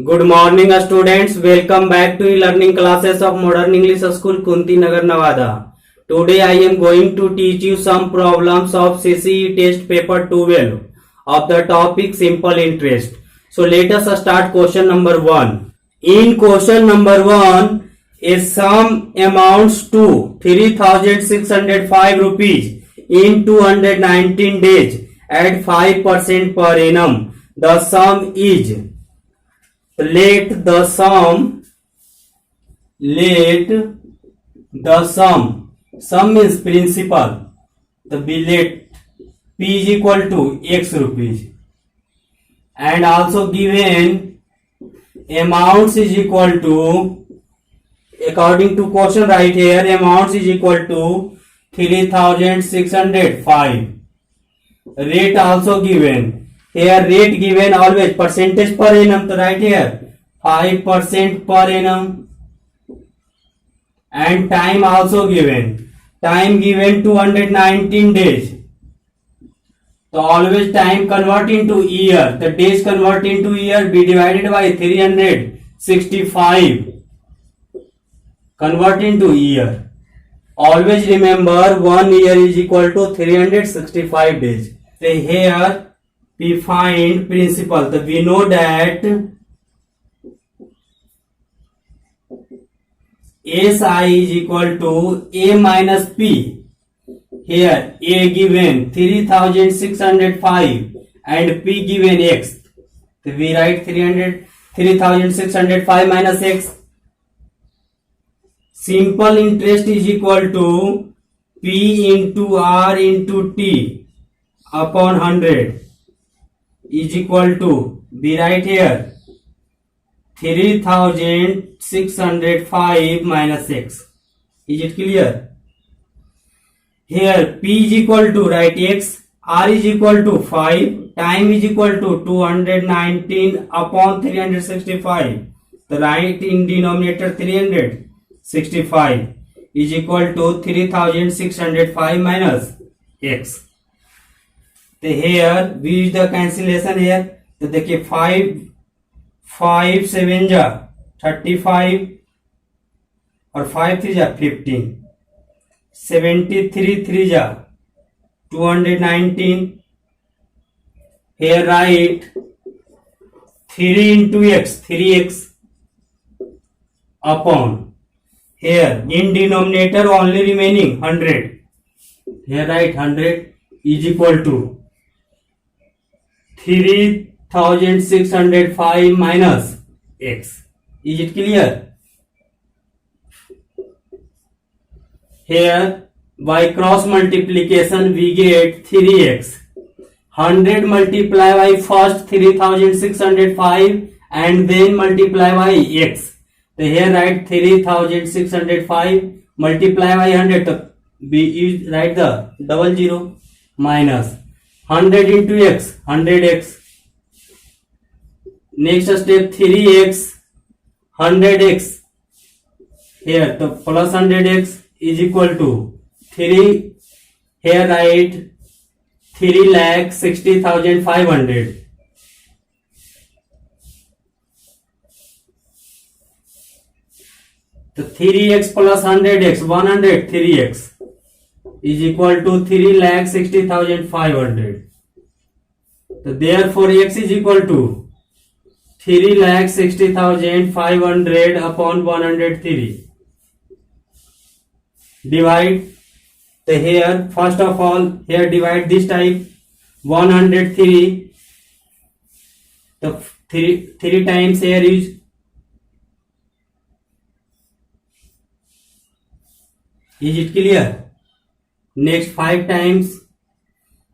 Good morning, students. Welcome back to learning classes of Modern English School, Kunti Nagar, Nevada. Today, I am going to teach you some problems of CCE test paper 12 of the topic simple interest. So, let us start question number 1. In question number 1, a sum amounts to 3,605 rupees in 219 days at 5% per annum. The sum is let the sum sum means principal, the let p is equal to x rupees, and also given amounts is equal to, according to question right here, amounts is equal to 3,605. Rate also given. Here rate given always percentage per annum, so right here 5% per annum, and time also given. Time given 219 days. So always time convert into year. The days convert into year, be divided by 365. Convert into year. Always remember 1 year is equal to 365 days. So here we find principal. So we know that SI is equal to A minus P. Here A given 3,605 and P given X. So we write 3,605 minus X. Simple interest is equal to P into R into T upon 100 is equal to, be right here, 3,605 minus X. Is it clear? Here P is equal to, write X, R is equal to 5, time is equal to 219 upon 365. The right in denominator 365 is equal to 3,605 minus X. तो here we use the cancellation here. तो देखिए 5 7 जा 35 और 5 3 जा 15, 73 3 जा 219. Here write 3 into x, 3x upon, here in denominator only remaining 100. Here write 100 is equal to 3,605 minus x. Is it clear? Here by cross multiplication we get 3x. 100 multiply by first 3,605 and then multiply by x. So here write 3,605 multiply by 100. So we write the 00 minus 100 into x, 100x. Next step 3x, 100x. Here the plus 100x is equal to 3. Here write 3,60,500. The 3x plus 100x, 100, 3x is equal to 3,60,500. So therefore x is equal to 3,60,500 upon 103. Divide. So here first of all here divide this type 103. The 3 times here is it clear? Next 5 times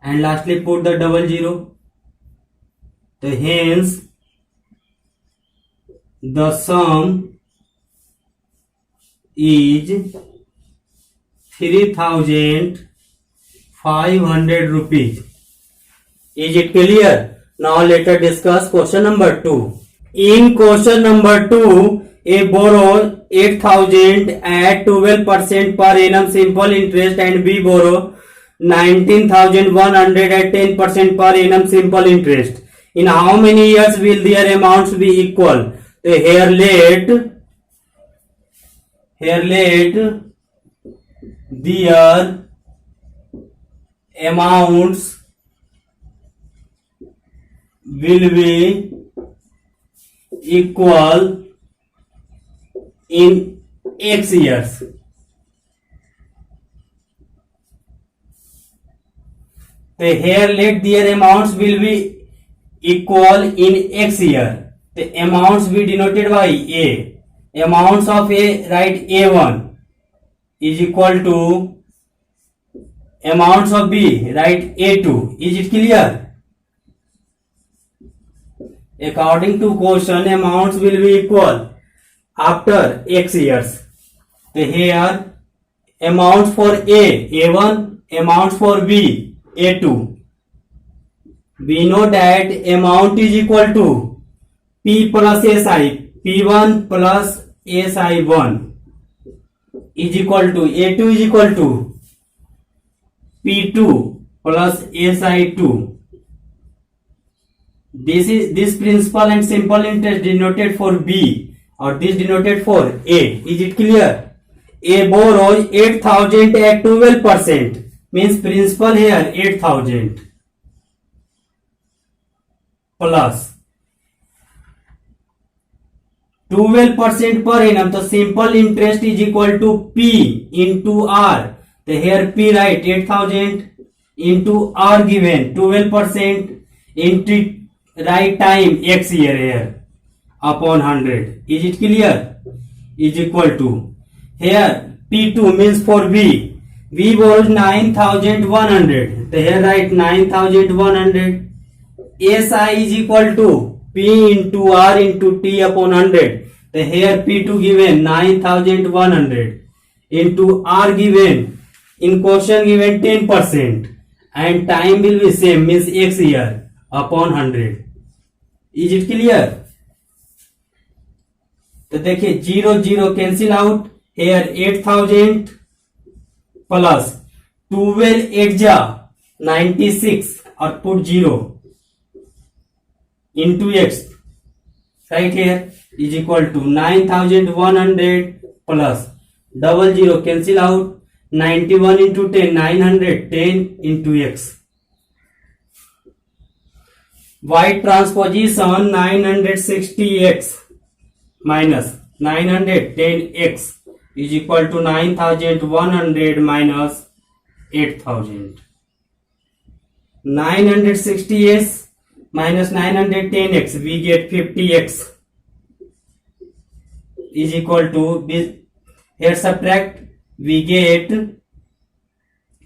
and lastly put the 00. So hence the sum is 3,500 rupees. Is it clear? Now let us discuss question number 2. In question number 2, A borrow 8,000 at 12% per annum simple interest and B borrow 19,100 at 10% per annum simple interest. In how many years will their amounts be equal? So here let their amounts will be equal in x years. So here let their amounts will be equal in x year. The amounts be denoted by a. Amounts of a, write a1 is equal to amounts of b, write a2. Is it clear? According to question, amounts will be equal after x years. So here amounts for a1, amounts for b, a2. We know that amount is equal to p plus si, p1 plus si1 is equal to a2 is equal to p2 plus si2. This principal and simple interest denoted for b or this denoted for a. Is it clear? A borrows 8,000 at 12%, means principal here 8,000 plus 12% per annum. So simple interest is equal to P into R. So here P write 8,000 into R given 12% into right time x year here upon 100. Is it clear? Is equal to here P2 means for B. B borrows 9,100. So here write 9,100. SI is equal to P into R into T upon 100. So here P2 given 9,100 into R given in question given 10% and time will be same means x year upon 100. Is it clear? तो देखिए 0 cancel out. here 8,000 plus 12 8 जा 96 और put 0 into x right here is equal to 9,100 plus 00 cancel out 91 into 10 910 into x. Y transposition 960x minus 910x is equal to 9,100 minus 8,000. 960s minus 910x, we get 50x is equal to, here subtract, we get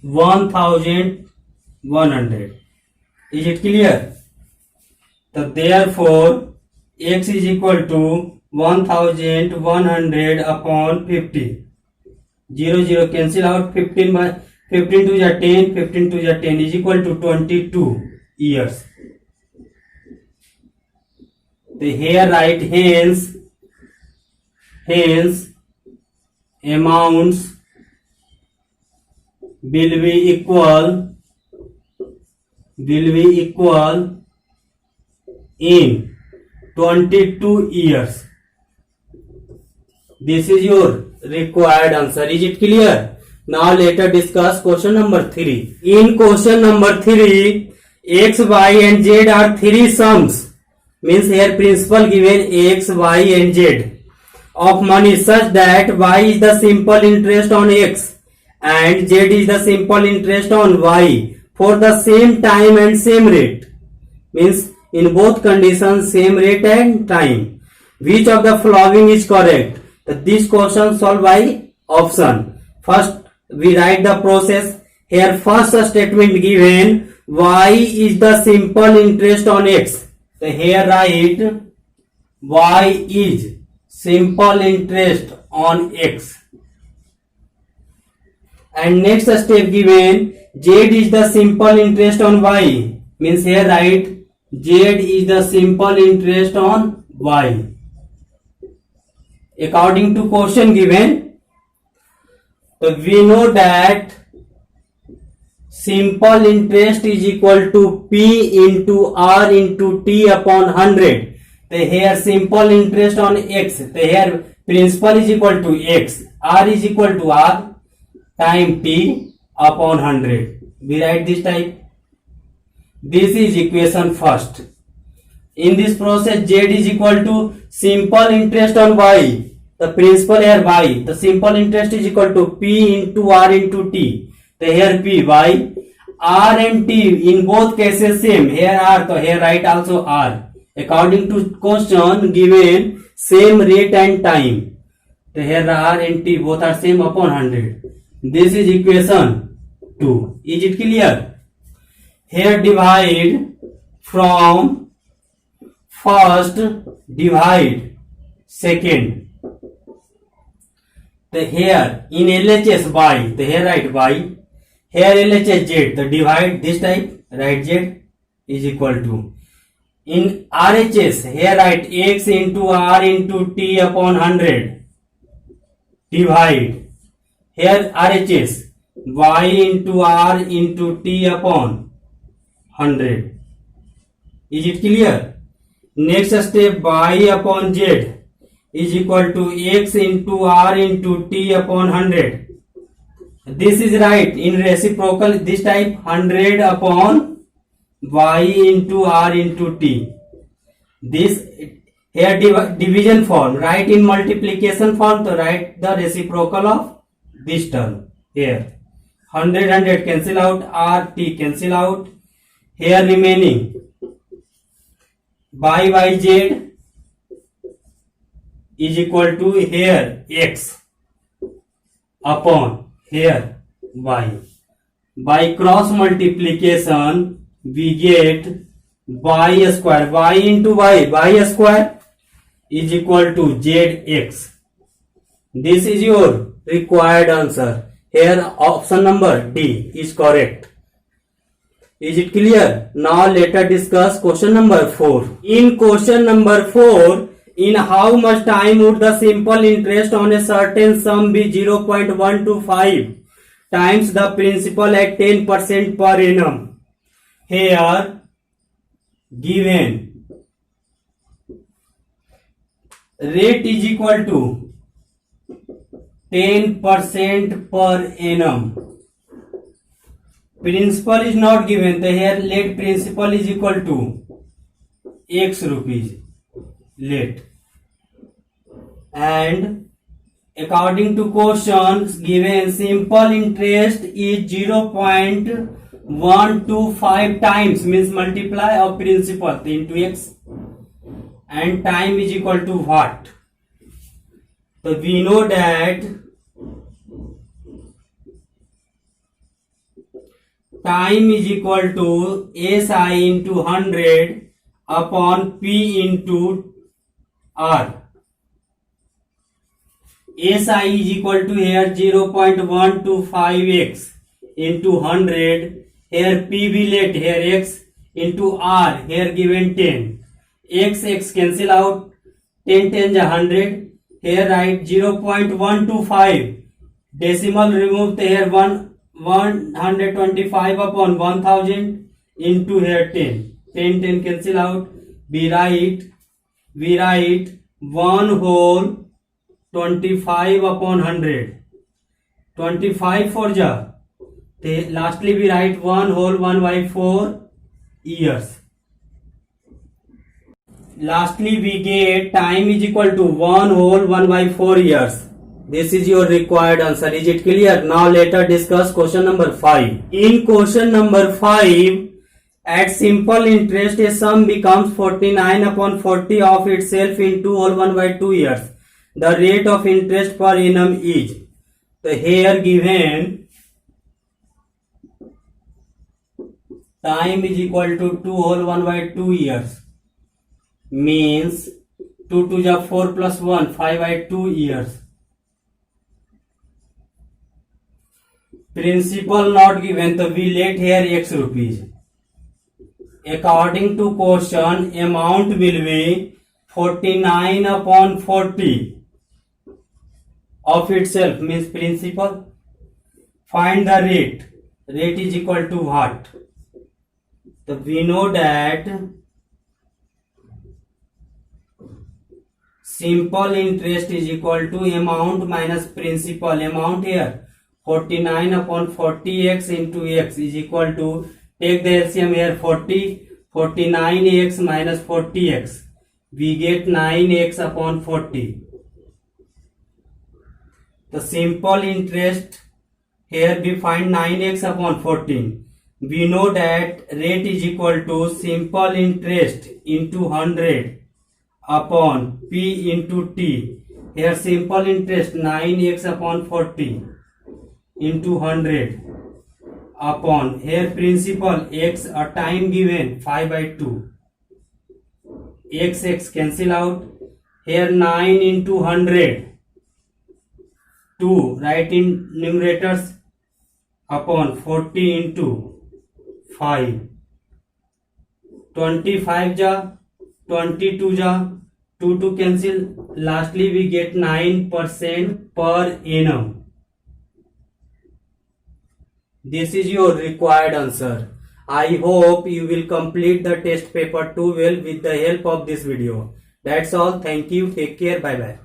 1,100. Is it clear? So therefore x is equal to 1,100 upon 50. 0 cancel out. 15 by 15 to the 10, 15 to the 10 is equal to 22 years. So here write hence amounts will be equal in 22 years. This is your required answer. Is it clear? Now let us discuss question number 3. In question number 3, x, y and z are three sums. Means here principal given x, y and z of money such that y is the simple interest on x and z is the simple interest on y for the same time and same rate. Means in both conditions same rate and time. Which of the following is correct? This question solved by option. First we write the process. Here first statement given y is the simple interest on x. So here write y is simple interest on x. And next step given z is the simple interest on y. Means here write z is the simple interest on y. According to question given, so we know that simple interest is equal to P into R into T upon 100. So here simple interest on X. So here principal is equal to X. R is equal to R time T upon 100. We write this type. This is equation first. In this process, Z is equal to simple interest on Y. The principal here Y. The simple interest is equal to P into R into T. So here P Y. R and T in both cases same. Here R, so here write also R. According to question given same rate and time. So here R and T both are same upon 100. This is equation 2. Is it clear? Here divide from first, divide second. So here in LHS Y, so here write Y. Here LHS Z, the divide this type, write Z is equal to. In RHS, here write X into R into T upon 100. Divide. Here RHS, Y into R into T upon 100. Is it clear? Next step, Y upon Z is equal to X into R into T upon 100. This is right in reciprocal, this type 100 upon Y into R into T. This here division form, write in multiplication form, to write the reciprocal of this term. Here 100 cancel out, R T cancel out. Here remaining y z is equal to here X upon here Y. By cross multiplication we get y square, y into y square is equal to zx. This is your required answer. Here option number D is correct. Is it clear? Now let us discuss question number 4. In question number 4, in how much time would the simple interest on a certain sum be 0.125 times the principal at 10% per annum? Here given rate is equal to 10% per annum. Principal is not given, so here let principal is equal to X rupees let, and according to questions given simple interest is 0.125 times, means multiply of principal into X, and time is equal to what? So we know that time is equal to SI into 100 upon P into R. SI is equal to here 0.125x into 100. Here P we let, here X into R, here given 10. X cancel out, 10 10 100. Here write 0.125. Decimal remove, here 125 upon 1000 into here 10. 10 cancel out. We write 1 whole 25 upon 100. 25 for ja. Lastly we write 1 whole 1 by 4 years. Lastly we get time is equal to 1 whole 1 by 4 years. This is your required answer. Is it clear? Now let us discuss question number 5. In question number 5, at simple interest a sum becomes 49 upon 40 of itself in 2 whole 1 by 2 years. The rate of interest per annum is. So here given time is equal to 2 whole 1 by 2 years, means 2 to the 4 plus 1 5 by 2 years. Principal not given, so we let here X rupees. According to question, amount will be 49 upon 40 of itself, means principal. Find the rate. rate is equal to what? So we know that simple interest is equal to amount minus principal. Amount here 49 upon 40x into x is equal to, take the LCM here, 49x minus 40x, we get 9x upon 40. The simple interest here we find 9x upon 14. We know that rate is equal to simple interest into 100 upon P into T. Here simple interest 9x upon 40 into 100 upon, here principal x, a time given 5/2. X cancel out. Here 9 into 100. 2 write in numerators upon 40 into 5. 25 ja, 22 ja, 2 cancel. Lastly we get 9% per annum. This is your required answer. I hope you will complete the test paper 2 well with the help of this video. That's all. Thank you. Take care. Bye bye.